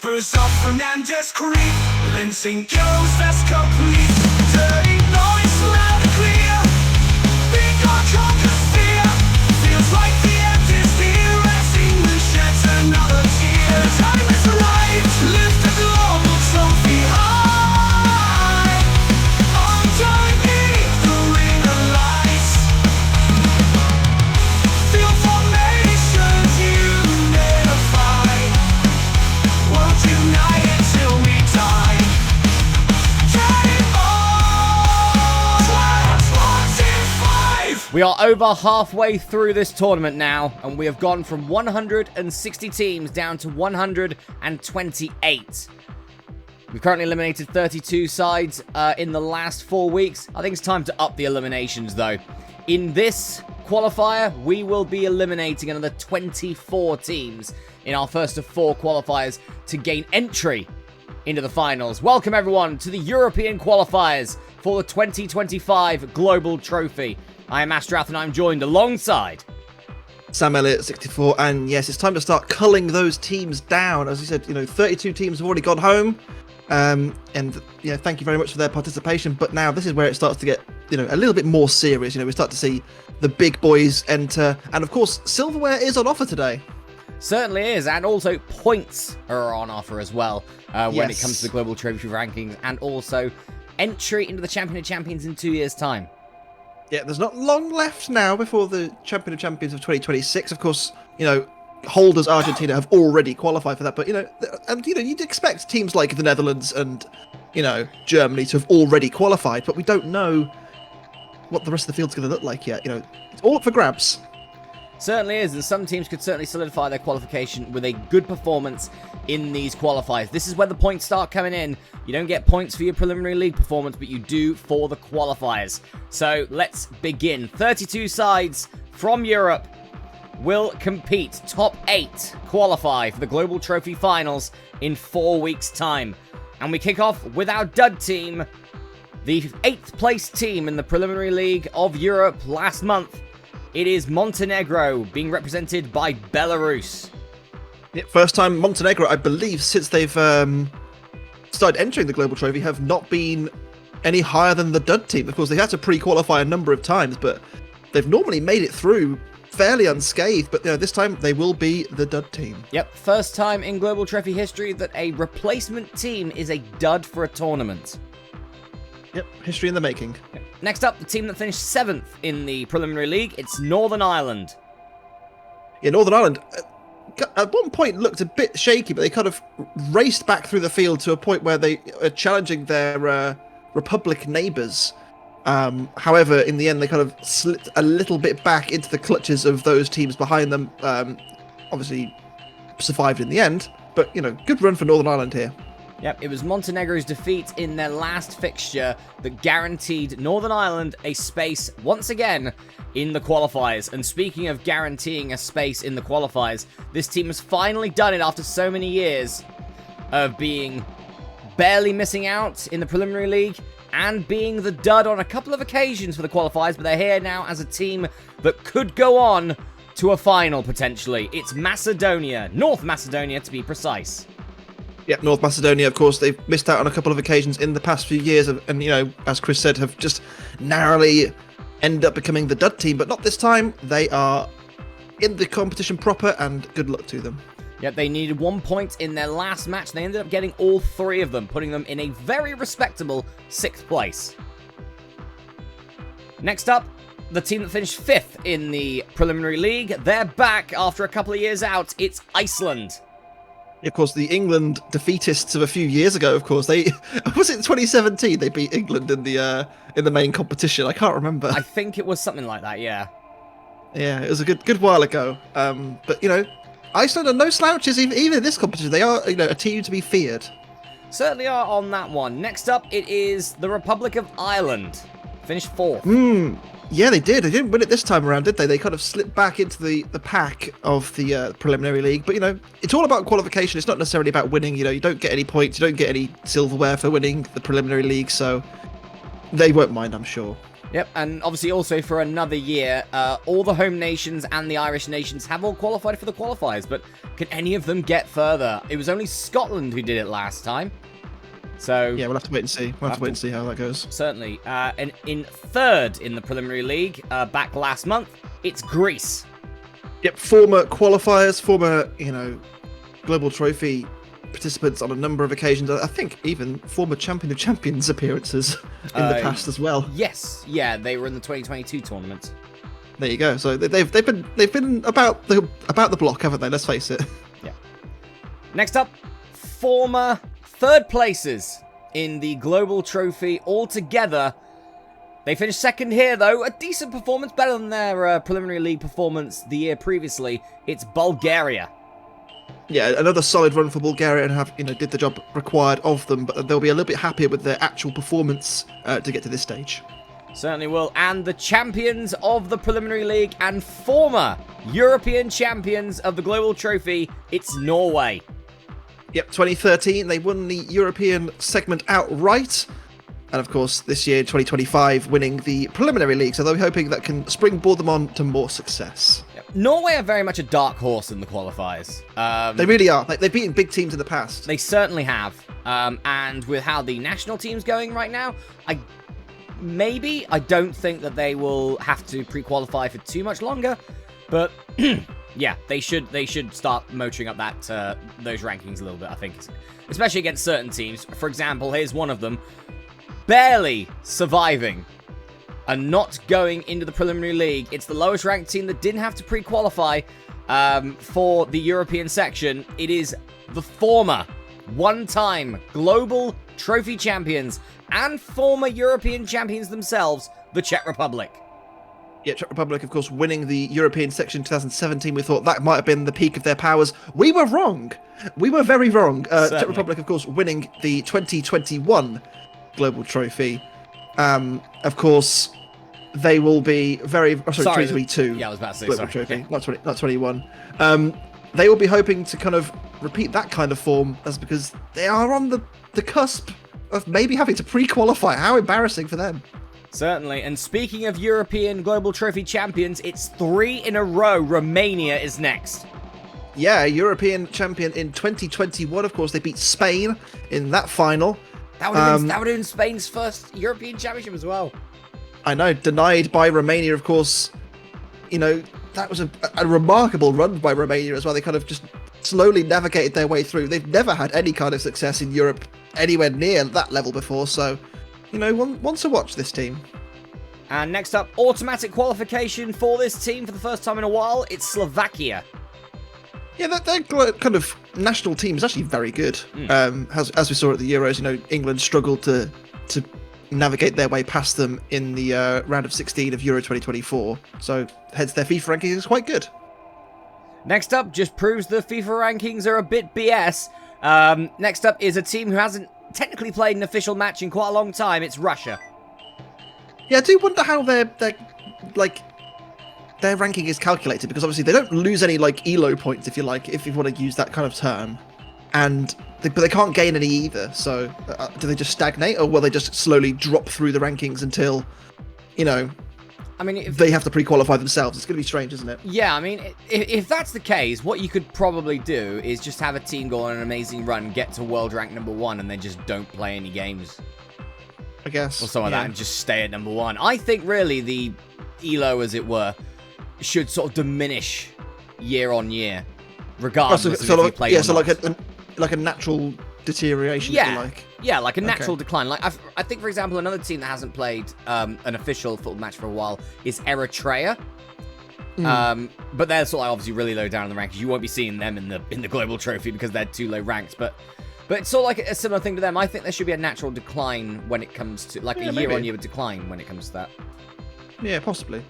Whispers of Fernandez creep, Lansing goes fast complete. Dirty noise loud and clear, big God conquers fear. Feels like the end is near, Racing sheds another tear. Time is right, lift the global trophy high. Underneath the ring of lights, feel formations unify. World united till we die. We are over halfway through this tournament now, and we have gone from 160 teams down to 128. We've currently eliminated 32 sides in the last 4 weeks. I think it's time to up the eliminations, though. In this qualifier, we will be eliminating another 24 teams in our first of 4 qualifiers to gain entry into the finals. Welcome, everyone, to the European qualifiers for the 2025 Global Trophy. I am Masterath, and I'm joined alongside Sam Elliott, 64, and yes, it's time to start culling those teams down. As you said, 32 teams have already gone home, and thank you very much for their participation. But now this is where it starts to get, a little bit more serious. We start to see the big boys enter, and of course, silverware is on offer today. Certainly is, and also points are on offer as well when it comes to the Global Trophy rankings, and also entry into the Champion of Champions in 2 years' time. Yeah, there's not long left now before the Champion of Champions of 2026. Of course, holders Argentina have already qualified for that, but you'd expect teams like the Netherlands and Germany to have already qualified, but we don't know what the rest of the field's going to look like yet. It's all up for grabs. Certainly is, and some teams could certainly solidify their qualification with a good performance in these qualifiers. This is where the points start coming in. You don't get points for your preliminary league performance, but you do for the qualifiers. So let's begin. 32 sides from Europe will compete. Top 8 qualify for the Global Trophy Finals in 4 weeks' time. And we kick off with our dud team, the 8th place team in the preliminary league of Europe last month. It is Montenegro, being represented by Belarus. Yeah, first time Montenegro, I believe, since they've started entering the Global Trophy, have not been any higher than the dud team. Of course, they had to pre-qualify a number of times, but they've normally made it through fairly unscathed. But this time, they will be the dud team. Yep, first time in Global Trophy history that a replacement team is a dud for a tournament. Yep, history in the making. Next up, the team that finished 7th in the preliminary league, it's Northern Ireland. Yeah, Northern Ireland at one point looked a bit shaky, but they kind of raced back through the field to a point where they are challenging their Republic neighbours. However, in the end, they kind of slipped a little bit back into the clutches of those teams behind them. Obviously, survived in the end, but, good run for Northern Ireland here. Yep, it was Montenegro's defeat in their last fixture that guaranteed Northern Ireland a space once again in the qualifiers. And speaking of guaranteeing a space in the qualifiers, this team has finally done it after so many years of being barely missing out in the preliminary league and being the dud on a couple of occasions for the qualifiers, but they're here now as a team that could go on to a final potentially. It's Macedonia, North Macedonia to be precise. Yeah, North Macedonia, of course, they've missed out on a couple of occasions in the past few years, and, as Chris said, have just narrowly ended up becoming the dud team, but not this time. They are in the competition proper, and good luck to them. Yep, they needed 1 point in their last match. They ended up getting all 3 of them, putting them in a very respectable 6th place. Next up, the team that finished 5th in the preliminary league. They're back after a couple of years out. It's Iceland. Of course, the England defeatists of a few years ago, of course, was it 2017 they beat England in the main competition? I can't remember. I think it was something like that, yeah. Yeah, it was a good while ago. But, Iceland are no slouches even in this competition. They are, a team to be feared. Certainly are on that one. Next up, it is the Republic of Ireland. Finished 4th. Yeah, they did. They didn't win it this time around, did they? They kind of slipped back into the pack of the preliminary league. But, it's all about qualification. It's not necessarily about winning. You don't get any points. You don't get any silverware for winning the preliminary league. So they won't mind, I'm sure. Yep, and obviously also for another year, all the home nations and the Irish nations have all qualified for the qualifiers, but can any of them get further? It was only Scotland who did it last time. So yeah, we'll have to wait and see. We'll have to wait and see how that goes. Certainly. And in third in the preliminary league, back last month, it's Greece. Yep, former qualifiers, former, Global Trophy participants on a number of occasions. I think even former Champion of Champions appearances in the past as well. Yes, yeah, they were in the 2022 tournament. There you go. So they've been about the block, haven't they? Let's face it. Yeah. Next up, former third places in the Global Trophy altogether. They finished second here, though. A decent performance, better than their preliminary league performance the year previously. It's Bulgaria. Yeah, another solid run for Bulgaria, and did the job required of them, but they'll be a little bit happier with their actual performance to get to this stage. Certainly will. And the champions of the preliminary league and former European champions of the Global Trophy, it's Norway. Yep, 2013, they won the European segment outright. And of course, this year, 2025, winning the preliminary league. So they'll be hoping that can springboard them on to more success. Yep. Norway are very much a dark horse in the qualifiers. They really are. They've beaten big teams in the past. They certainly have. And with how the national team's going right now, I don't think that they will have to pre-qualify for too much longer. But yeah, they should start motoring up those rankings a little bit, I think. Especially against certain teams. For example, here's one of them. Barely surviving and not going into the preliminary league. It's the lowest ranked team that didn't have to pre-qualify for the European section. It is the former one-time Global Trophy champions and former European champions themselves, the Czech Republic. Yeah, Czech Republic, of course, winning the European section in 2017. We thought that might have been the peak of their powers. We were wrong. We were very wrong. Czech Republic, of course, winning the 2021 Global Trophy. Of course, they will be very... Oh, sorry, 2022. Yeah, I was about to say, Global Trophy, not 21. They will be hoping to kind of repeat that kind of form, that's because they are on the cusp of maybe having to pre-qualify. How embarrassing for them. Certainly. And speaking of European Global Trophy champions, it's 3 in a row. Romania is next. Yeah, European champion in 2021. Of course, they beat Spain in that final. That would have been Spain's first European championship as well. I know, denied by Romania, of course. That was a remarkable run by Romania as well. They kind of just slowly navigated their way through. They've never had any kind of success in Europe anywhere near that level before, so, one to watch this team. And next up, automatic qualification for this team for the first time in a while. It's Slovakia. Yeah, their kind of national team is actually very good. As we saw at the Euros, England struggled to navigate their way past them in the round of 16 of Euro 2024. So, hence their FIFA ranking is quite good. Next up, just proves the FIFA rankings are a bit BS. Next up is a team who hasn't technically played an official match in quite a long time. It's Russia. Yeah, I do wonder how their ranking is calculated, because obviously they don't lose any ELO points, if you want to use that kind of term, but they can't gain any either. So do they just stagnate, or will they just slowly drop through the rankings until they have to pre-qualify themselves? It's going to be strange, isn't it? Yeah, I mean, if that's the case, what you could probably do is just have a team go on an amazing run, get to world rank number 1, and then just don't play any games, I guess, or something like that, and just stay at number 1. I think really the ELO, as it were, should sort of diminish year on year, regardless of if you play or not. Like a natural deterioration. Yeah, if you like. Yeah, like a natural decline. Like I think, for example, another team that hasn't played an official football match for a while is Eritrea. But they're sort of obviously really low down in the rankings. You won't be seeing them in the Global Trophy because they're too low ranked. But it's sort of like a similar thing to them. I think there should be a natural decline when it comes to a year-on-year decline when it comes to that. Yeah, possibly.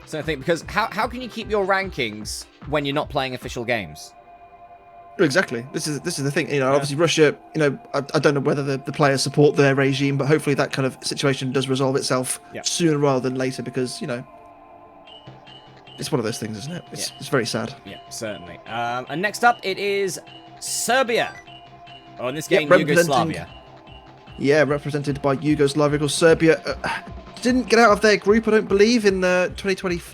So I think, because how can you keep your rankings when you're not playing official games? Exactly. This is the thing. Obviously Russia. I don't know whether the players support their regime, but hopefully that kind of situation does resolve itself sooner rather than later, because it's one of those things, isn't it? It's very sad. Yeah, certainly. And next up, it is Serbia. In this game, Yugoslavia. Yeah, represented by Yugoslavia. Serbia. didn't get out of their group, I don't believe, in the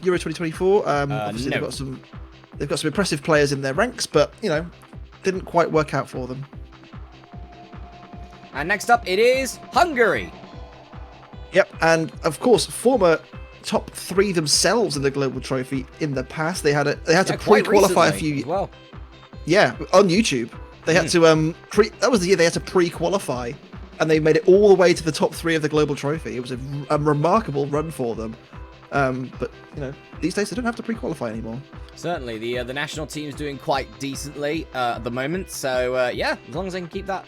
Euro 2024. Obviously, no. they've got some impressive players in their ranks, but didn't quite work out for them. And next up, it is Hungary. Yep, and of course, former top 3 themselves in the Global Trophy in the past. They had to pre-qualify a few. Well, yeah, on YouTube, they had to that was the year they had to pre-qualify, and they made it all the way to the top 3 of the Global Trophy. It was a remarkable run for them. But these days they don't have to pre-qualify anymore. Certainly, the national team's doing quite decently at the moment. So yeah, as long as they can keep that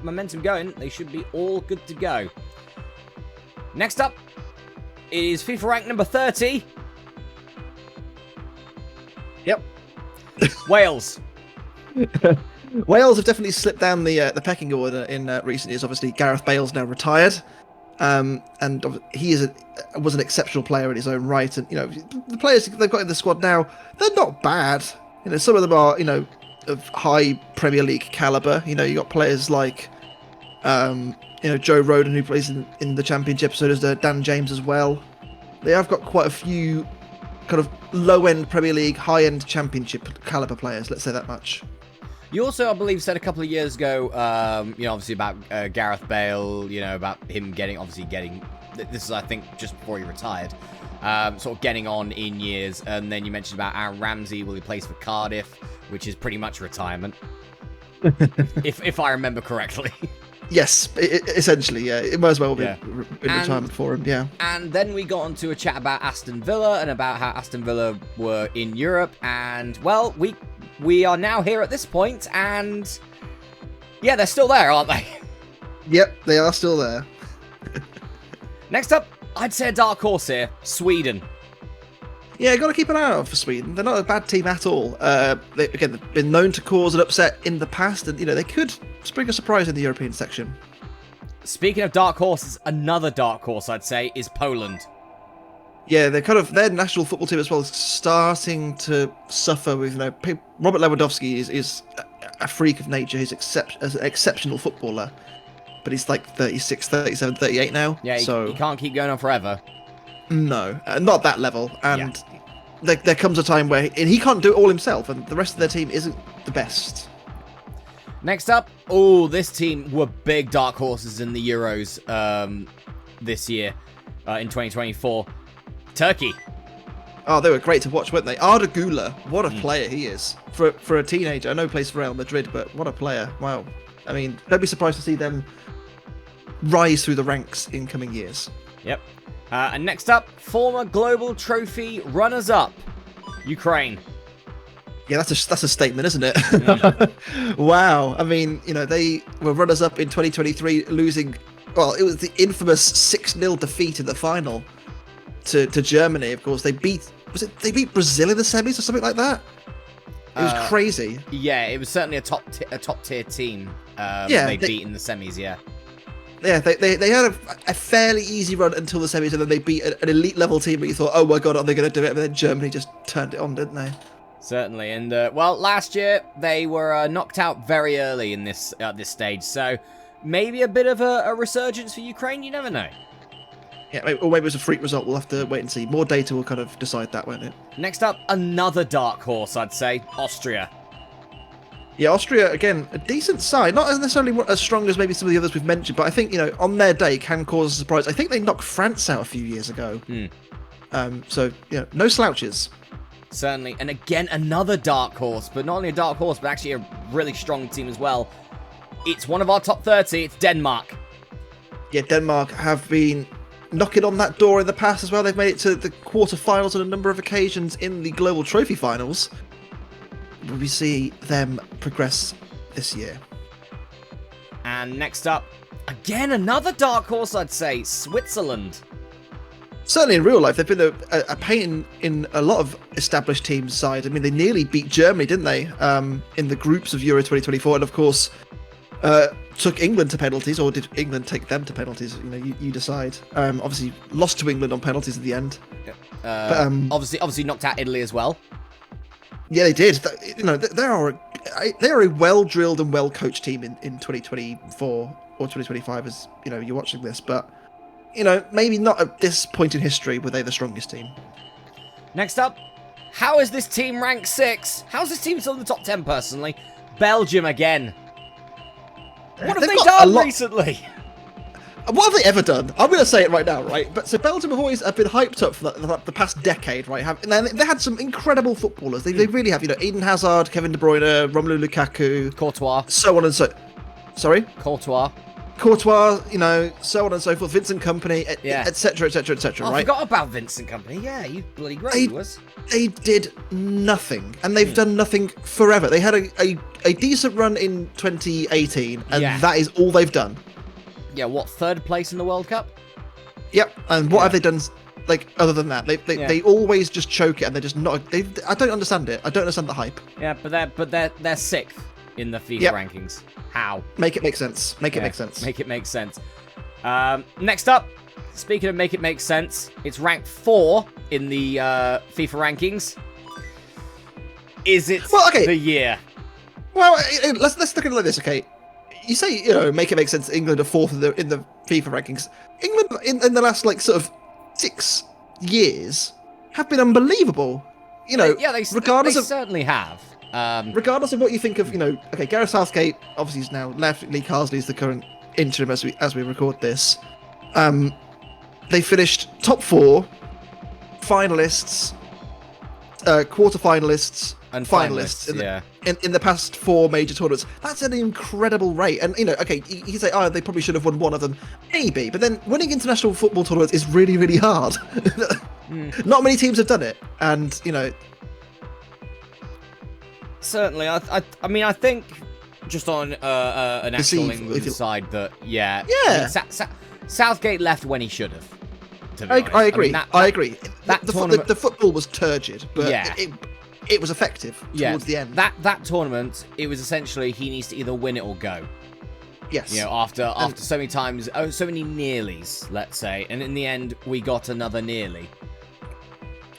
momentum going, they should be all good to go. Next up is FIFA rank number 30. Yep. Wales. Wales have definitely slipped down the pecking order in recent years. Obviously, Gareth Bale's now retired, and he was an exceptional player in his own right. And the players they've got in the squad now, they're not bad. Some of them are of high Premier League caliber. You got players like Joe Roden, who plays in the Championship. So does Dan James as well. They have got quite a few kind of low-end Premier League, high-end Championship caliber players. Let's say that much. You also, I believe, said a couple of years ago, obviously about Gareth Bale, about him getting. This is, I think, just before he retired, sort of getting on in years. And then you mentioned about Aaron Ramsey, he plays for Cardiff, which is pretty much retirement, if I remember correctly. Yes, essentially, yeah. It might as well be in retirement for him, yeah. And then we got onto a chat about Aston Villa and about how Aston Villa were in Europe. And, well, we are now here at this point, and yeah, they're still there, aren't they? Yep, they are still there. Next up, I'd say a dark horse here, Sweden. Yeah, got to keep an eye out for Sweden. They're not a bad team at all. They've been known to cause an upset in the past, and they could spring a surprise in the European section. Speaking of dark horses, another dark horse I'd say is Poland. Yeah, their national football team as well is starting to suffer with Robert Lewandowski is a freak of nature. He's an exceptional footballer, but he's like 36, 37, 38 now. Yeah, so he can't keep going on forever. No, not that level. And there comes a time where he can't do it all himself, and the rest of their team isn't the best. Next up, this team were big dark horses in the Euros this year, in 2024. Turkey. Oh, they were great to watch, weren't they? Arda Güler, what a player he is. For a teenager, I know he plays for Real Madrid, but what a player. Wow. I mean, don't be surprised to see them rise through the ranks in coming years. Yep. And next up, former Global Trophy runners-up, Ukraine. Yeah, that's a statement, isn't it? Wow. I mean, they were runners-up in 2023, losing. Well, it was the infamous 6-0 defeat in the final to Germany. Of course, they beat Brazil in the semis or something like that. It was crazy. Yeah, it was certainly a top tier team. They beat in the semis. Yeah. Yeah, they had a fairly easy run until the semis, and then they beat an elite level team. But you thought, oh my god, are they going to do it? But then Germany just turned it on, didn't they? Certainly, and last year they were knocked out very early in this stage, so maybe a bit of a resurgence for Ukraine. You never know. Yeah, or maybe it was a freak result. We'll have to wait and see. More data will kind of decide that, won't it? Next up, another dark horse, I'd say, Austria. Yeah, Austria, again, a decent side. Not as necessarily as strong as maybe some of the others we've mentioned, but I think, on their day can cause a surprise. I think they knocked France out a few years ago. So, no slouches. Certainly. And again, another dark horse, but not only a dark horse, but actually a really strong team as well. It's one of our top 30. It's Denmark. Yeah, Denmark have been knocking on that door in the past as well. They've made it to the quarterfinals on a number of occasions in the Global Trophy finals. Will we see them progress this year? And next up, again, another dark horse, I'd say, Switzerland. Certainly in real life, they've been a pain in a lot of established teams' side. I mean, they nearly beat Germany, didn't they, in the groups of Euro 2024, and of course, took England to penalties, or did England take them to penalties? You decide. Obviously, lost to England on penalties at the end. But obviously knocked out Italy as well. Yeah, they did. They are a well-drilled and well-coached team in 2024 or 2025, as you're watching this. But maybe not at this point in history were they the strongest team. Next up, how is this team ranked 6? How's this team still in the top 10, personally? Belgium again. What have they done recently? What have they ever done? I'm going to say it right now, right? But so Belgium have always been hyped up for the past decade, right? And they had some incredible footballers. They really have. Eden Hazard, Kevin De Bruyne, Romelu Lukaku, Courtois. So on and so. Sorry. Courtois, so on and so forth. Vincent Kompany, etc., etc., etc. I Right? forgot about Vincent Kompany. Yeah, you bloody great he was. They did nothing, and they've done nothing forever. They had a decent run in 2018, and that is all they've done. Yeah, what, 3rd place in the World Cup? Yep, and what have they done, other than that? They always just choke it, and they're just not... I don't understand it. I don't understand the hype. Yeah, but they're 6th in the FIFA rankings. How? Make it make sense. Make it make sense. Make it make sense. Next up, speaking of make it make sense, it's ranked 4 in the FIFA rankings. Is it the year? Well, let's look at it like this, okay? You say, make it make sense. England are 4th in the FIFA rankings. England in the last sort of 6 years have been unbelievable. They regardless certainly have. Regardless of what you think of, okay, Gareth Southgate obviously is now left. Lee Carsley is the current interim as we record this. They finished top 4, finalists, quarter-finalists, and finalists in the past 4 major tournaments. That's an incredible rate. And okay, you can say, they probably should have won one of them, maybe. But then winning international football tournaments is really, really hard. Not many teams have done it, and certainly, I think just on an actual England side that Southgate left when he should have. I agree. I agree. The football was turgid, but it was effective towards the end. That tournament, it was essentially he needs to either win it or go. Yes. After so many times, so many nearlies, let's say, and in the end we got another nearly.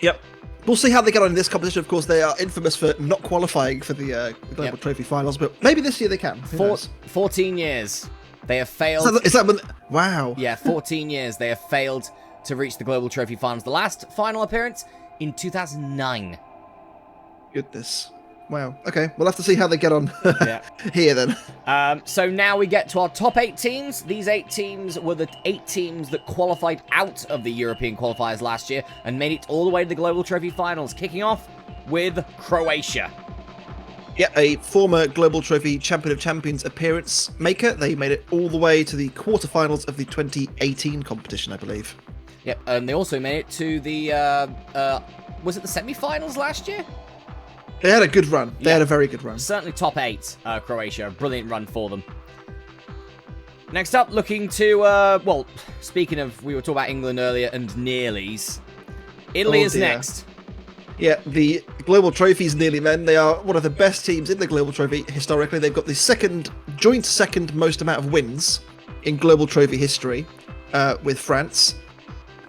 Yep. We'll see how they get on in this competition. Of course, they are infamous for not qualifying for the Global Trophy finals, but maybe this year they can. 14 years. They have failed. Is that when... Wow. Yeah, 14 years. They have failed to reach the Global Trophy finals. The last final appearance in 2009. Goodness. Wow. Okay, we'll have to see how they get on here then. So now we get to our top 8 teams. These 8 teams were the 8 teams that qualified out of the European qualifiers last year and made it all the way to the Global Trophy finals, kicking off with Croatia. Yeah, a former Global Trophy Champion of Champions appearance maker. They made it all the way to the quarterfinals of the 2018 competition, I believe. Yep, and they also made it to the, was it the semi-finals last year? They had a good run. They had a very good run. Certainly top 8, Croatia. A brilliant run for them. Next up, looking to, speaking of, we were talking about England earlier and nearlies. Italy is next. Yeah, the Global Trophies nearly men. They are one of the best teams in the Global Trophy historically. They've got the joint second most amount of wins in Global Trophy history with France.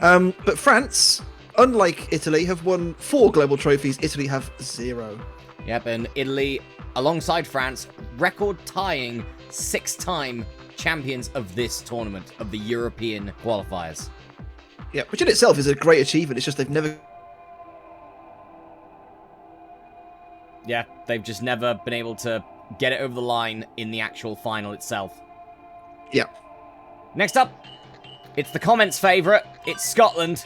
But France, unlike Italy, have won 4 Global Trophies. Italy have 0. Yep, and Italy, alongside France, record-tying 6-time champions of this tournament, of the European qualifiers. Yeah, which in itself is a great achievement. It's just they've never... Yeah, they've just never been able to get it over the line in the actual final itself. Yeah. Next up, it's the comments' favourite. It's Scotland.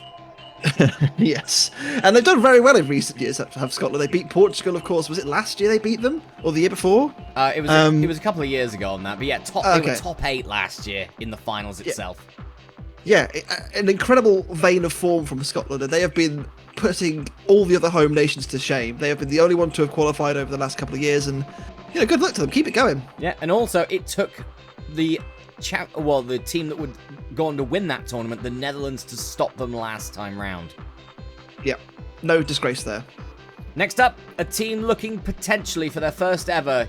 Yes. And they've done very well in recent years, have Scotland. They beat Portugal, of course. Was it last year they beat them? Or the year before? It was a couple of years ago on that. But yeah, they were top 8 last year in the finals itself. Yeah, an incredible vein of form from Scotland. And they have been putting all the other home nations to shame. They have been the only one to have qualified over the last couple of years. And, good luck to them. Keep it going. Yeah, and also it took the team that would go on to win that tournament, the Netherlands, to stop them last time round. Yeah, no disgrace there. Next up, a team looking potentially for their first ever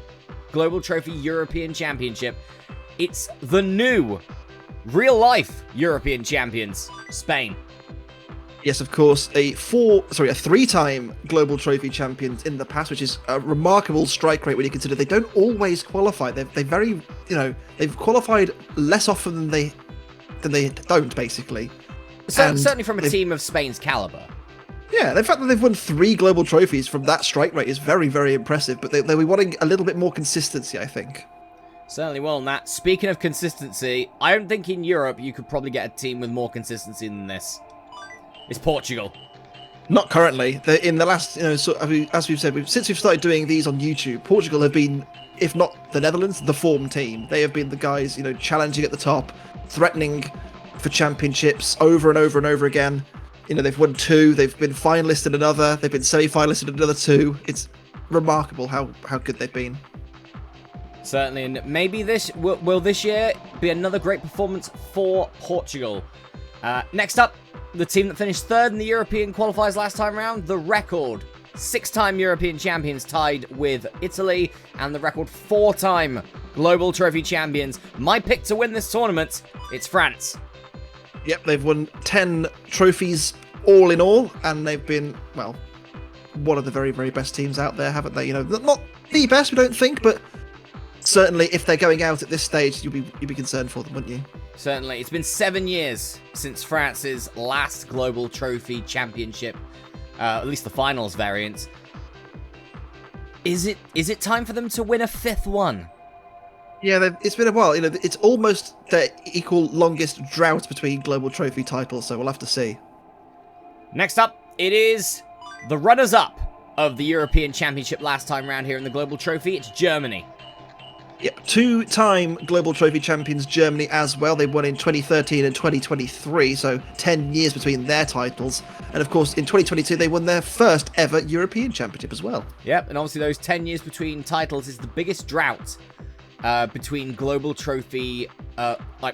Global Trophy European Championship. It's the new, real-life European champions, Spain. Yes, of course, a 3-time Global Trophy champions in the past, which is a remarkable strike rate when you consider they don't always qualify. They've qualified less often than they they don't, basically. So, certainly from a team of Spain's caliber. Yeah, the fact that they've won 3 global trophies from that strike rate is very, very impressive, but they'll be wanting a little bit more consistency, I think. Certainly will, Nat. Speaking of consistency, I don't think in Europe you could probably get a team with more consistency than this. It's Portugal. Not currently. In the last, as we've said, since we've started doing these on YouTube, Portugal have been, if not the Netherlands, the form team. They have been the guys, challenging at the top, threatening for championships over and over and over again. They've won 2, they've been finalists in another, they've been semi-finalists in another 2. It's remarkable how good they've been. Certainly, and maybe will this year be another great performance for Portugal. Next up, the team that finished 3rd in the European qualifiers last time around, the record 6-time European champions tied with Italy, and the record 4-time global trophy champions. My pick to win this tournament, it's France. Yep, they've won 10 trophies all in all, and they've been, well, one of the very, very best teams out there, haven't they? Not the best, we don't think, but certainly if they're going out at this stage, you'd be concerned for them, wouldn't you? Certainly. It's been 7 years since France's last global trophy championship, at least the finals variant. Is it time for them to win a 5th one? Yeah, it's been a while. It's almost the equal longest drought between global trophy titles, so we'll have to see. Next up, it is the runners-up of the European Championship last time round here in the global trophy. It's Germany. Yep, 2-time global trophy champions Germany as well. They won in 2013 and 2023, so 10 years between their titles. And of course, in 2022, they won their first ever European Championship as well. Yep, and obviously those 10 years between titles is the biggest drought between global trophy,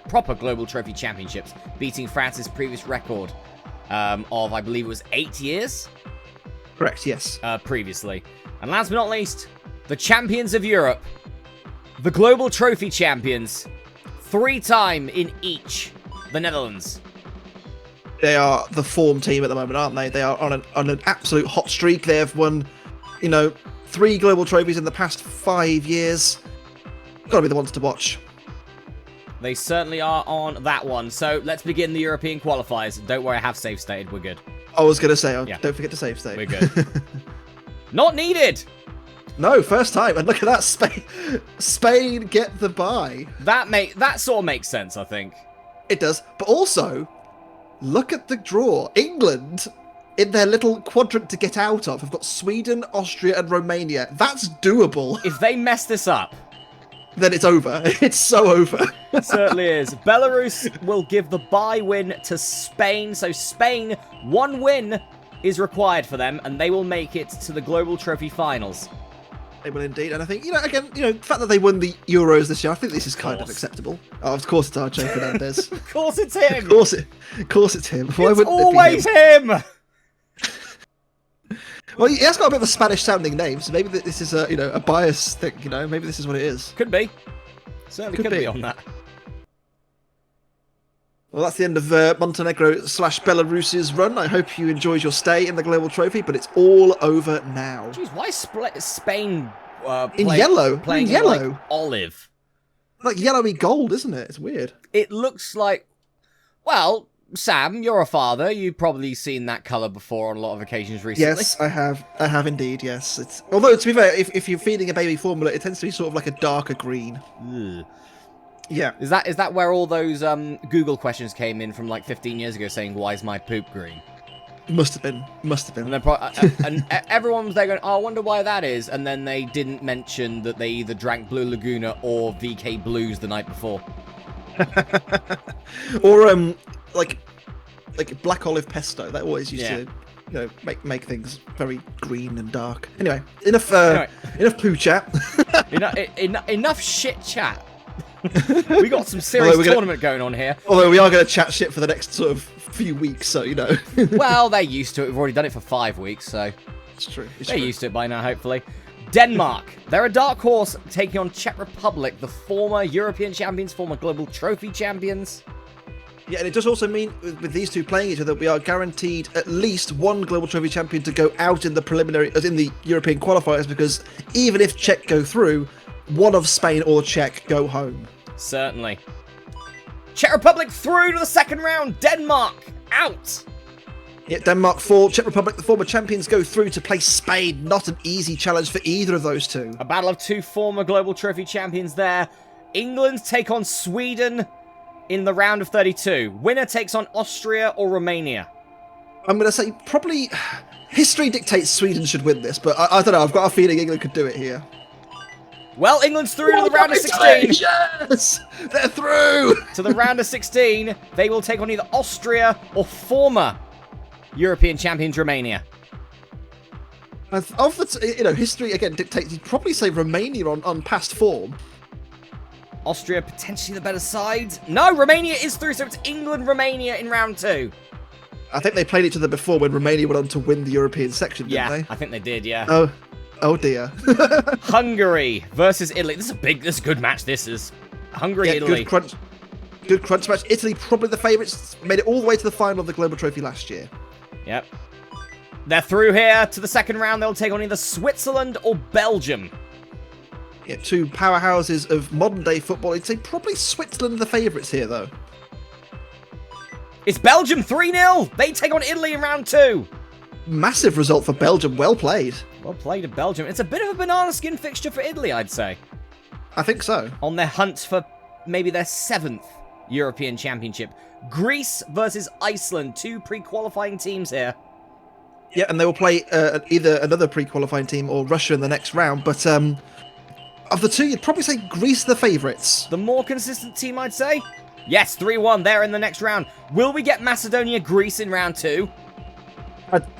proper global trophy championships, beating France's previous record of, I believe it was 8 years? Correct, yes. Previously. And last but not least, the champions of Europe, the global trophy champions, 3-time in each, the Netherlands. They are the form team at the moment, aren't they? They are on an absolute hot streak. They have won, 3 global trophies in the past 5 years. Gotta be the ones to watch. They certainly are on that one. So let's begin the European qualifiers. Don't worry, I have save stated. We're good. I was going to say, Yeah. Don't forget to save state. We're good. Not needed! No, first time. And look at that, Spain get the bye. That sort of makes sense, I think. It does. But also, look at the draw. England, in their little quadrant to get out of, have got Sweden, Austria, and Romania. That's doable. If they mess this up, then it's over. It's so over. it certainly is. Belarus will give the bye win to Spain. So Spain, 1 win is required for them, and they will make it to the Global Trophy finals. They will indeed, and I think, the fact that they won the Euros this year, I think this is kind of acceptable. Oh, of course it's Arjo Fernandez. Of course it's him! Of course it's him. Why It's wouldn't always it be him? him! Well, he has got a bit of a Spanish-sounding name, so maybe this is a bias thing, maybe this is what it is. Could be. Certainly could be on that. Well, that's the end of Montenegro/Belarus's run. I hope you enjoyed your stay in the Global Trophy, but it's all over now. Jeez, why is Spain in yellow? Playing in yellow. like olive? Like yellowy gold, isn't it? It's weird. It looks like... Well, Sam, you're a father. You've probably seen that colour before on a lot of occasions recently. Yes, I have. I have indeed, yes. Although, to be fair, if you're feeding a baby formula, it tends to be sort of like a darker green. Ugh. Yeah. Is that where all those Google questions came in from like 15 years ago saying, why is my poop green? Must have been. And, and everyone was there going, oh, I wonder why that is. And then they didn't mention that they either drank Blue Laguna or VK Blues the night before. Or like black olive pesto. That always used to make things very green and dark. Anyway, enough poo chat. enough shit chat. We got some serious tournament going on here. Although we are going to chat shit for the next sort of few weeks, so Well, they're used to it. We've already done it for 5 weeks, so it's true. They're used to it by now, hopefully. Denmark. They're a dark horse taking on Czech Republic, the former European champions, former global trophy champions. Yeah, and it does also mean with these two playing each other, we are guaranteed at least one global trophy champion to go out in the preliminary, as in the European qualifiers, because even if Czech go through, one of Spain or Czech go home. Certainly. Czech Republic through to the second round. Denmark out. Yeah, Denmark fall. Czech Republic, the former champions, go through to play Spain. Not an easy challenge for either of those two. A battle of two former Global Trophy champions there. England take on Sweden in the round of 32. Winner takes on Austria or Romania. I'm going to say probably history dictates Sweden should win this, but I don't know. I've got a feeling England could do it here. Well, England's through to the round of 16. Yes! They're through! To the round of 16, they will take on either Austria or former European champions Romania. Of the, history again dictates. You'd probably say Romania on past form. Austria potentially the better side. No, Romania is through, so it's England-Romania in round 2. I think they played each other before when Romania went on to win the European section, didn't they? I think they did, yeah. Oh dear. Hungary versus Italy. This is a good match, this is. Hungary, Italy. Good crunch match. Italy, probably the favourites, made it all the way to the final of the Global Trophy last year. Yep. They're through here to the second round. They'll take on either Switzerland or Belgium. Yeah, two powerhouses of modern-day football. I'd say probably Switzerland are the favourites here, though. It's Belgium 3-0. They take on Italy in round 2. Massive result for Belgium. Well played. Well played to Belgium. It's a bit of a banana skin fixture for Italy, I'd say. I think so. On their hunt for maybe their 7th European Championship. Greece versus Iceland. Two pre-qualifying teams here. Yeah, and they will play either another pre-qualifying team or Russia in the next round. But of the two, you'd probably say Greece the favourites. The more consistent team, I'd say. Yes, 3-1. They're in the next round. Will we get Macedonia-Greece in round 2?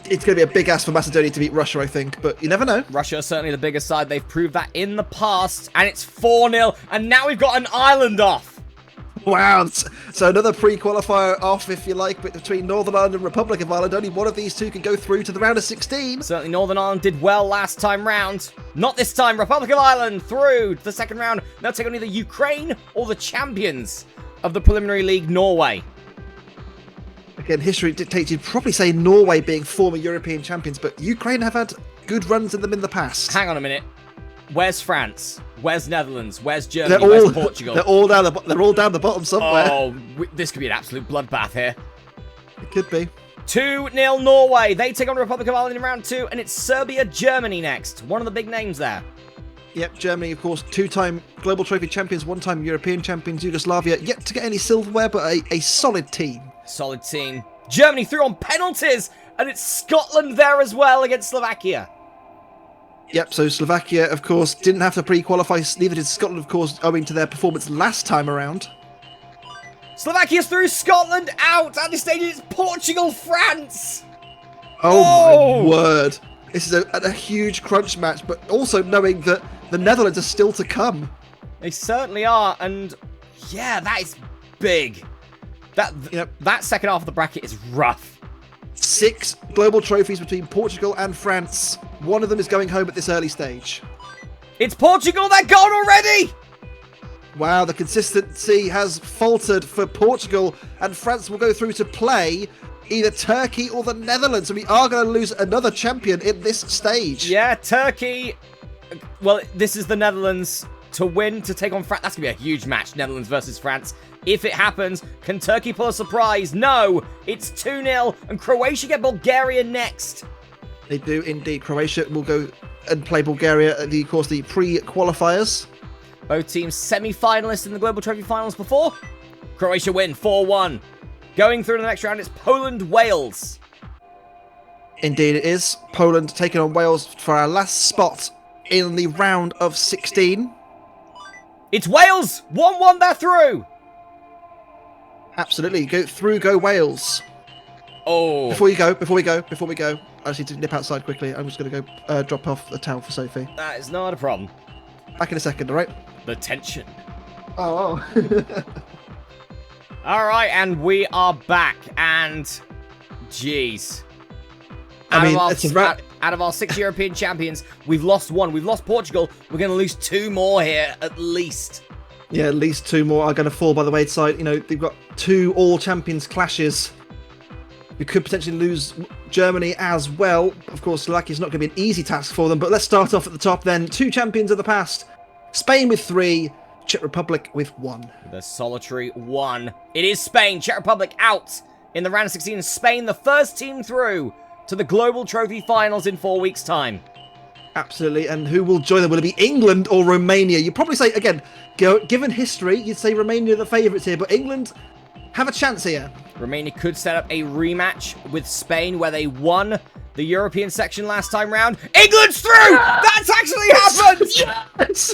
It's going to be a big ask for Macedonia to beat Russia, I think, but you never know. Russia is certainly the bigger side. They've proved that in the past, and it's 4-0, and now we've got an island off. Wow, so another pre-qualifier off, if you like, but between Northern Ireland and Republic of Ireland. Only one of these two can go through to the round of 16. Certainly Northern Ireland did well last time round. Not this time. Republic of Ireland through to the second round. They'll take on either Ukraine or the champions of the preliminary league, Norway. Again, history dictates you'd probably say Norway being former European champions, but Ukraine have had good runs in them in the past. Hang on a minute. Where's France? Where's Netherlands? Where's Germany? Where's Portugal? They're all down the bottom somewhere. Oh, this could be an absolute bloodbath here. It could be. 2-0 Norway. They take on the Republic of Ireland in round 2, and it's Serbia-Germany next. One of the big names there. Yep, Germany, of course, 2-time Global Trophy champions, 1-time European champions. Yugoslavia, yet to get any silverware, but a solid team. Solid team. Germany through on penalties, and it's Scotland there as well against Slovakia. Yep, so Slovakia, of course, didn't have to pre-qualify. Neither did Scotland, of course, owing to their performance last time around. Slovakia's through, Scotland out. At this stage, it's Portugal-France. Oh, my word. This is a huge crunch match, but also knowing that the Netherlands are still to come. They certainly are, and yeah, that is big. That second half of the bracket is rough. 6 global trophies between Portugal and France. One of them is going home at this early stage. It's Portugal, they're gone already! Wow, the consistency has faltered for Portugal, and France will go through to play either Turkey or the Netherlands, and we are going to lose another champion in this stage. Yeah, Turkey. Well, this is the Netherlands to win, to take on France. That's going to be a huge match, Netherlands versus France. If it happens, can Turkey pull a surprise? No, it's 2-0, and Croatia get Bulgaria next. They do indeed. Croatia will go and play Bulgaria at the pre-qualifiers. Both teams semi-finalists in the Global Trophy Finals before. Croatia win 4-1. Going through to the next round, it's Poland-Wales. Indeed it is. Poland taking on Wales for our last spot in the round of 16. It's Wales! 1-1, they're through! Absolutely. Go Wales. Oh. Before we go, I just need to nip outside quickly. I'm just going to go drop off the towel for Sophie. That is not a problem. Back in a second, alright? The tension. Oh. Alright, and we are back, and jeez. Out of our 6 European champions, we've lost 1. We've lost Portugal. We're going to lose 2 more here, at least. Yeah, at least 2 more are going to fall by the wayside. You know, they've got 2 all-champions clashes. We could potentially lose Germany as well. Of course, Slovakia's not going to be an easy task for them, but let's start off at the top then. 2 champions of the past. Spain with 3, Czech Republic with 1. The solitary 1. It is Spain. Czech Republic out in the round of 16. Spain, the first team through to the Global Trophy Finals in 4 weeks' time. Absolutely, and who will join them? Will it be England or Romania? You'd probably say, again, given history, you'd say Romania are the favourites here, but England have a chance here. Romania could set up a rematch with Spain where they won the European section last time round. England's through! That's actually happened! Yes!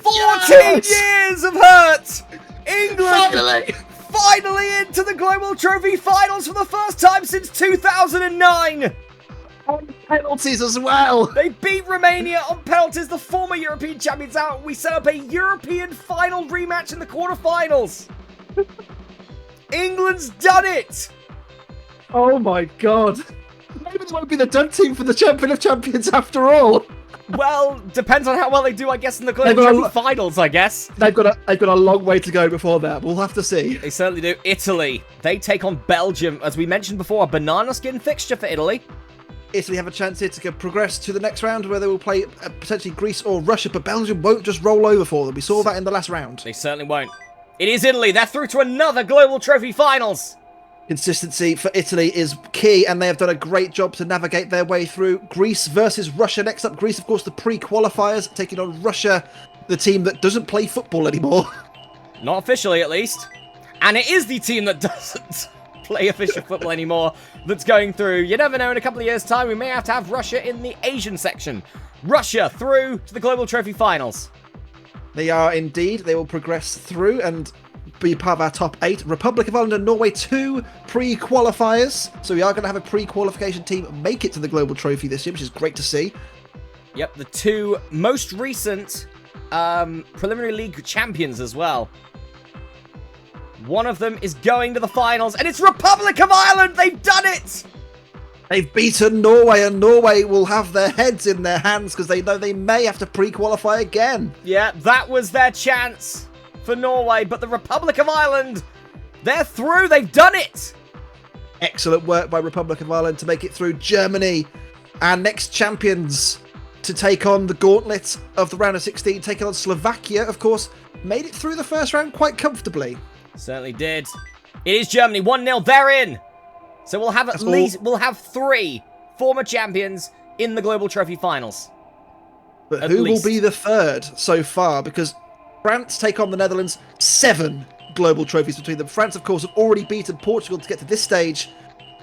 14 years of hurt! England finally into the Global Trophy Finals for the first time since 2009! On penalties as well. They beat Romania on penalties, the former European champions out. We set up a European final rematch in the quarterfinals. England's done it. Oh my god. Maybe this won't be the done team for the champion of champions after all. Well, depends on how well they do, I guess, in the Global Trophy Finals, I guess. They've got a long way to go before that. We'll have to see. They certainly do. Italy, they take on Belgium. As we mentioned before, a banana skin fixture for Italy. Italy have a chance here to progress to the next round where they will play potentially Greece or Russia, but Belgium won't just roll over for them. We saw that in the last round. They certainly won't. It is Italy. They're through to another Global Trophy Finals. Consistency for Italy is key, and they have done a great job to navigate their way through. Greece versus Russia. Next up, Greece, of course, the pre-qualifiers, taking on Russia, the team that doesn't play football anymore. Not officially, at least. And it is the team that doesn't play official football anymore that's going through. You never know, in a couple of years' time, we may have to have Russia in the Asian section. Russia through to the Global Trophy Finals. They are indeed. They will progress through and be part of our top 8. Republic of Ireland and Norway, 2 pre-qualifiers. So we are going to have a pre-qualification team make it to the Global Trophy this year, which is great to see. Yep, the 2 most recent preliminary league champions as well. One of them is going to the finals, and it's Republic of Ireland! They've done it! They've beaten Norway, and Norway will have their heads in their hands because they know they may have to pre-qualify again. Yeah, that was their chance for Norway, but the Republic of Ireland, they're through, they've done it! Excellent work by Republic of Ireland to make it through. Germany, our next champions, to take on the gauntlet of the round of 16, taking on Slovakia, of course, made it through the first round quite comfortably. Certainly did. It is Germany, 1-0, they're in! So we'll have we'll have 3 former champions in the Global Trophy Finals. But who will be the third so far? Because France take on the Netherlands, 7 global trophies between them. France, of course, have already beaten Portugal to get to this stage.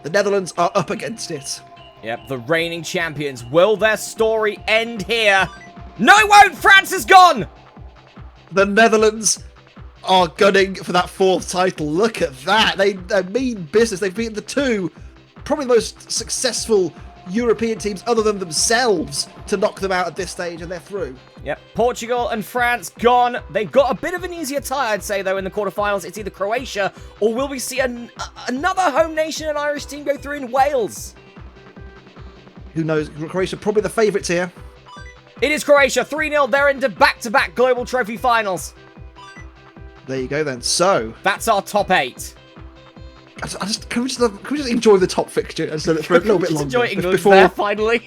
The Netherlands are up against it. Yep, the reigning champions. Will their story end here? No, it won't! France is gone! The Netherlands are gunning for that 4th title. Look at that. They mean business. They've beaten the 2, probably the most successful European teams other than themselves to knock them out at this stage, and they're through. Yep, Portugal and France gone. They've got a bit of an easier tie, I'd say, though, in the quarterfinals. It's either Croatia, or will we see another home nation, an Irish team, go through in Wales? Who knows? Croatia probably the favourites here. It is Croatia, 3-0. They're into back-to-back Global Trophy Finals. There you go then. So that's our top 8. Can we just enjoy the top fixture for a little bit longer? Enjoy England there, finally.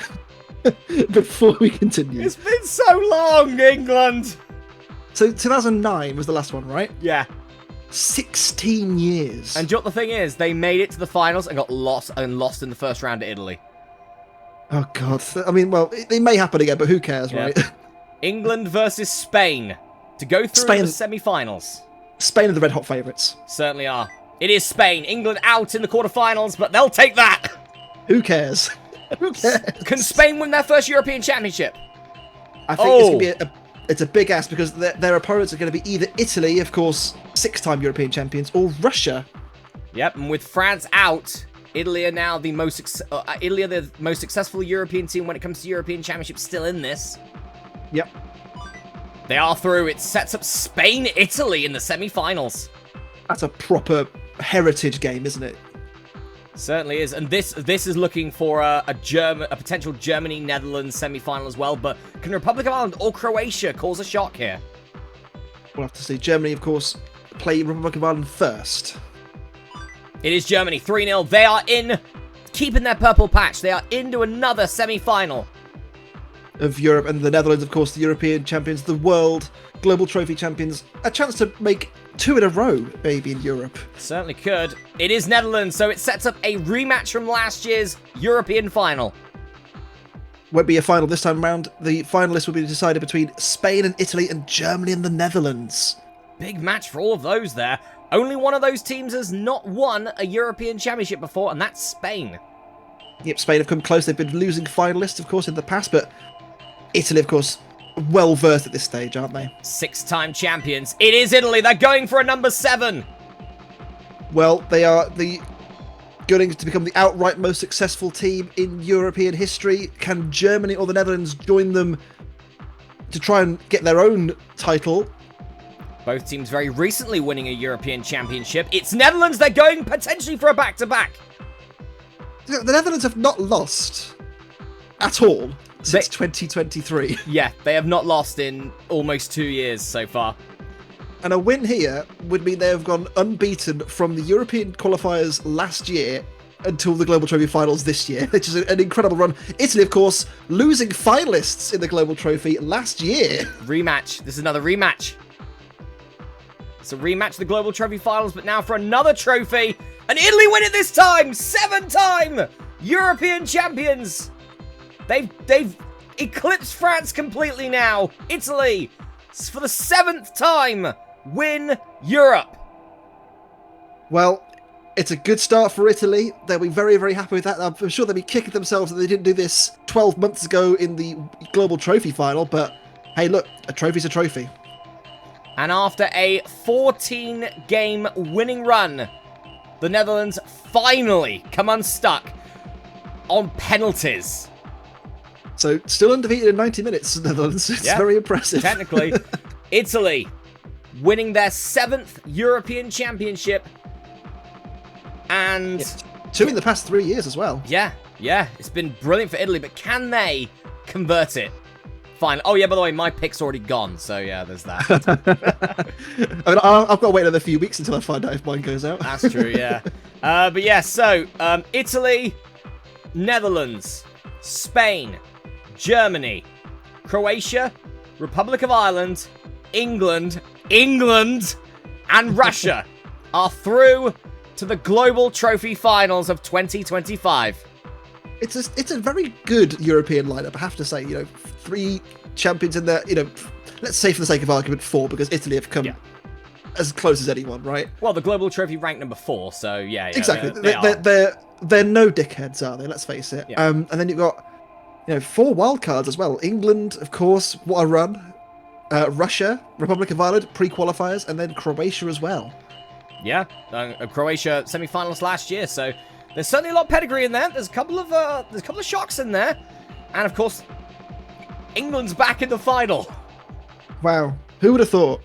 Before we continue. It's been so long, England. So 2009 was the last one, right? Yeah. 16 years. And do you know what the thing is? They made it to the finals and got lost in the first round to Italy. Oh God. I mean, well, it may happen again, but who cares, right? England versus Spain to go through the semi-finals. Spain are the red-hot favourites. Certainly are. It is Spain. England out in the quarterfinals, but they'll take that. Who cares? Who cares? Can Spain win their first European Championship? I think it's a big ask because their opponents are going to be either Italy, of course, 6-time European champions, or Russia. Yep, and with France out, Italy are now the most successful European team when it comes to European Championships. Still in this. Yep. They are through. It sets up Spain-Italy in the semi-finals. That's a proper heritage game, isn't it? Certainly is. And this is looking for a potential Germany-Netherlands semi-final as well. But can Republic of Ireland or Croatia cause a shock here? We'll have to see. Germany, of course, play Republic of Ireland first. It is Germany, 3-0. They are in, keeping their purple patch. They are into another semi-final. of Europe, and the Netherlands, of course, the European champions, the world global trophy champions. A chance to make 2 in a row, maybe, in Europe. Certainly could. It is Netherlands, so it sets up a rematch from last year's European final. Won't be a final this time round. The finalists will be decided between Spain and Italy and Germany and the Netherlands. Big match for all of those there. Only one of those teams has not won a European Championship before, and that's Spain. Yep, Spain have come close. They've been losing finalists, of course, in the past, but Italy, of course, well versed at this stage, aren't they? 6-time champions. It is Italy. They're going for a number 7. Well, they are going to become the outright most successful team in European history. Can Germany or the Netherlands join them to try and get their own title? Both teams very recently winning a European Championship. It's Netherlands. They're going potentially for a back-to-back. The Netherlands have not lost at all since 2023. Yeah, they have not lost in almost 2 years so far. And a win here would mean they have gone unbeaten from the European qualifiers last year until the Global Trophy finals this year, which is an incredible run. Italy, of course, losing finalists in the Global Trophy last year. Rematch. This is another rematch. It's a rematch of the Global Trophy finals, but now for another trophy. And Italy win it this time! 7-time European champions! They've eclipsed France completely now. Italy, for the 7th time, win Europe. Well, it's a good start for Italy. They'll be very, very happy with that. I'm sure they'll be kicking themselves that they didn't do this 12 months ago in the Global Trophy final, but hey, look, a trophy's a trophy. And after a 14-game winning run, the Netherlands finally come unstuck on penalties. So, still undefeated in 90 minutes, Netherlands. It's very impressive. Technically. Italy winning their 7th European Championship. And... 2 in the past 3 years as well. Yeah. It's been brilliant for Italy, but can they convert it? Fine. Oh, yeah, by the way, my pick's already gone, so yeah, there's that. I mean, I've got to wait another few weeks until I find out if mine goes out. That's true, yeah. But yeah, so, Italy, Netherlands, Spain, Germany, Croatia, Republic of Ireland, England, and Russia are through to the Global Trophy Finals of 2025. It's a very good European lineup, I have to say. 3 champions in there. Let's say for the sake of argument 4, because Italy have come as close as anyone, right? Well, the Global Trophy ranked number 4, so yeah. Exactly. They're no dickheads, are they? Let's face it. Yeah. And then you've got 4 wildcards as well. England, of course, what a run. Russia, Republic of Ireland, pre-qualifiers, and then Croatia as well. Yeah, Croatia semi-finals last year, so there's certainly a lot of pedigree in there. There's a couple of shocks in there, and of course, England's back in the final. Wow, who would have thought?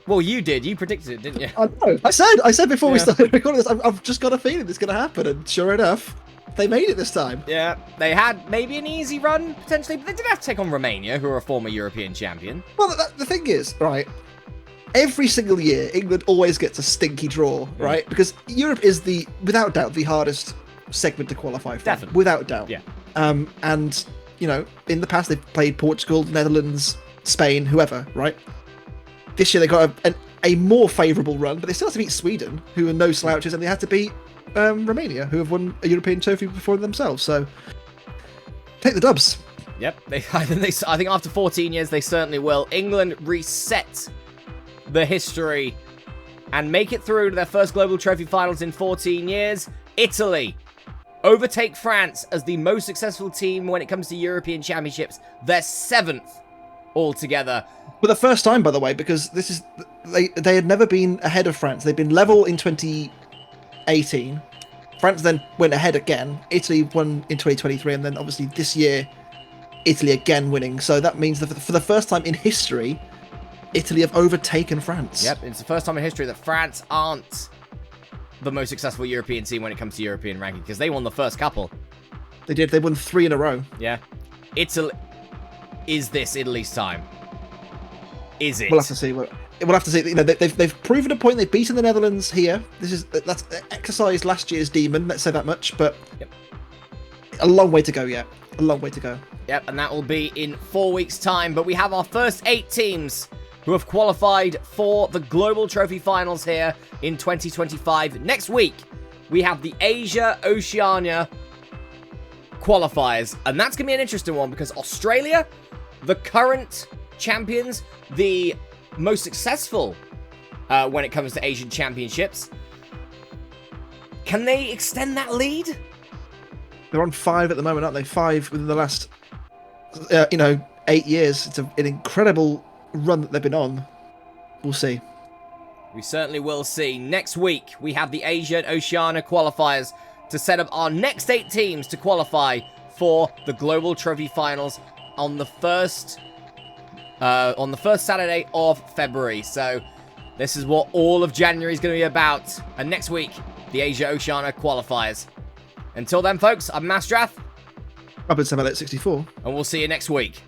Well, you did. You predicted it, didn't you? I know. I said before we started recording this, I've just got a feeling it's going to happen, and sure enough, they made it this time. Yeah, they had maybe an easy run, potentially, but they did have to take on Romania, who are a former European champion. Well, the thing is, right, every single year, England always gets a stinky draw, right? Because Europe is, without doubt, the hardest segment to qualify for. Definitely. Without doubt. Yeah. And, in the past, they've played Portugal, Netherlands, Spain, whoever, right? This year, they got a more favourable run, but they still have to beat Sweden, who are no slouches, and they had to beat Romania, who have won a European trophy before themselves. So, take the dubs. Yep. I think after 14 years, they certainly will. England reset the history and make it through to their first Global Trophy finals in 14 years. Italy overtake France as the most successful team when it comes to European Championships. Their 7th altogether. For the first time, by the way, because they had never been ahead of France. They'd been level in 2018. France then went ahead again. Italy won in 2023, and then obviously this year, Italy again winning. So that means that for the first time in history, Italy have overtaken France. Yep, it's the first time in history that France aren't the most successful European team when it comes to European ranking, because they won the first couple. They did. They won 3 in a row. Yeah. Italy. Is this Italy's time? Is it? We'll have to see. We'll have to see. They've proven a point. They've beaten the Netherlands here. That's exercised last year's demon. Let's say that much. But a long way to go yet. a long way to go. Yep, and that will be in 4 weeks' time. But we have our first 8 teams who have qualified for the Global Trophy Finals here in 2025. Next week, we have the Asia-Oceania qualifiers. And that's going to be an interesting one because Australia, the current champions, the most successful when it comes to Asian championships, can they extend that lead? They're on 5 at the moment, aren't they? 5 within the last, 8 years. It's an incredible run that they've been on. We'll see. We certainly will see. Next week, we have the Asia and Oceania qualifiers to set up our next 8 teams to qualify for the Global Trophy Finals on the first Saturday of February. So this is what all of January is going to be about. And next week, the Asia Oceania qualifiers. Until then, folks, I'm Masterath. I've been Sven-Göran Eriksson 64. And we'll see you next week.